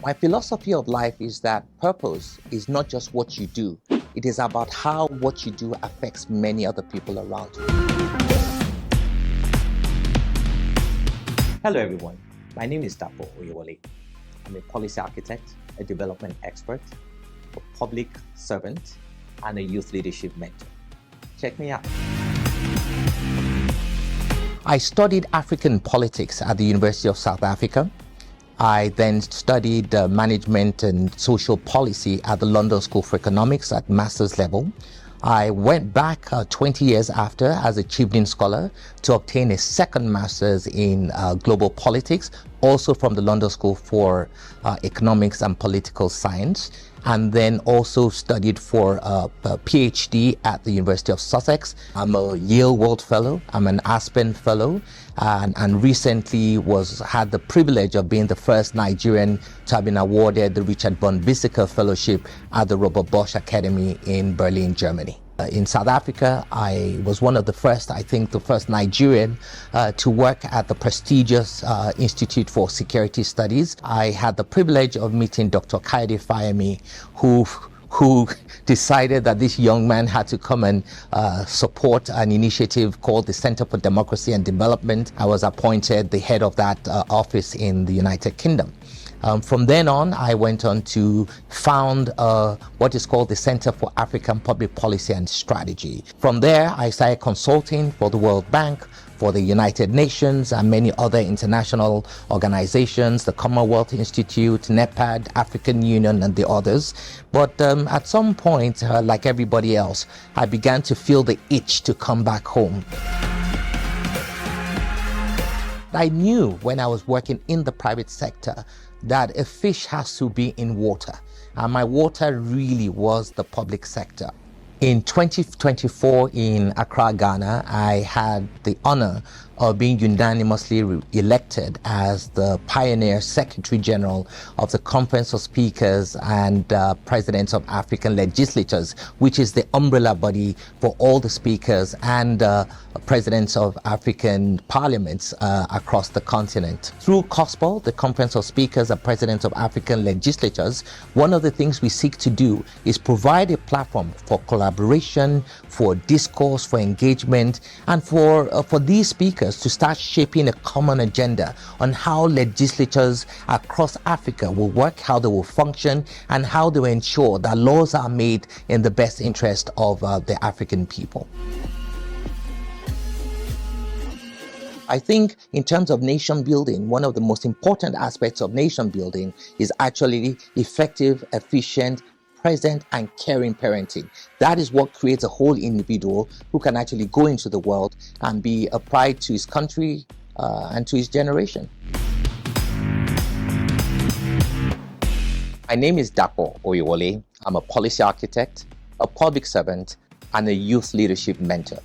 My philosophy of life is that purpose is not just what you do. It is about how what you do affects many other people around you. Hello everyone, my name is Dapo Oyewole. I'm a policy architect, a development expert, a public servant, and a youth leadership mentor. Check me out. I studied African politics at the University of South Africa. I then studied management and social policy at the London School for Economics at master's level. I went back 20 years after as a Chieftain Scholar to obtain a second master's in global politics, also from the London School for Economics and Political Science, and then also studied for a PhD at the University of Sussex. I'm a Yale World Fellow, I'm an Aspen Fellow, and recently had the privilege of being the first Nigerian to have been awarded the Richard von Weizsäcker Fellowship at the Robert Bosch Academy in Berlin, Germany. In South Africa, I was one of the first, I think the first Nigerian to work at the prestigious Institute for Security Studies. I had the privilege of meeting Dr. Kaide Fayemi, who decided that this young man had to come and support an initiative called the Center for Democracy and Development. I was appointed the head of that office in the United Kingdom. From then on, I went on to found what is called the Center for African Public Policy and Strategy. From there, I started consulting for the World Bank, for the United Nations, and many other international organizations, the Commonwealth Institute, NEPAD, African Union, and the others. But at some point, like everybody else, I began to feel the itch to come back home. I knew when I was working in the private sector that a fish has to be in water, and my water really was the public sector. In 2024 in Accra, Ghana, I had the honor of being unanimously elected as the pioneer Secretary General of the Conference of Speakers and Presidents of African Legislatures, which is the umbrella body for all the speakers and presidents of African parliaments across the continent. Through COSPOL, the Conference of Speakers and Presidents of African Legislatures, one of the things we seek to do is provide a platform for collaboration, for discourse, for engagement, and for these speakers to start shaping a common agenda on how legislatures across Africa will work, how they will function, and how they will ensure that laws are made in the best interest of the African people. I think in terms of nation building, one of the most important aspects of nation building is actually effective, efficient, present and caring parenting. That is what creates a whole individual who can actually go into the world and be a pride to his country and to his generation. My name is Dapo Oyewole. I'm a policy architect, a public servant, and a youth leadership mentor.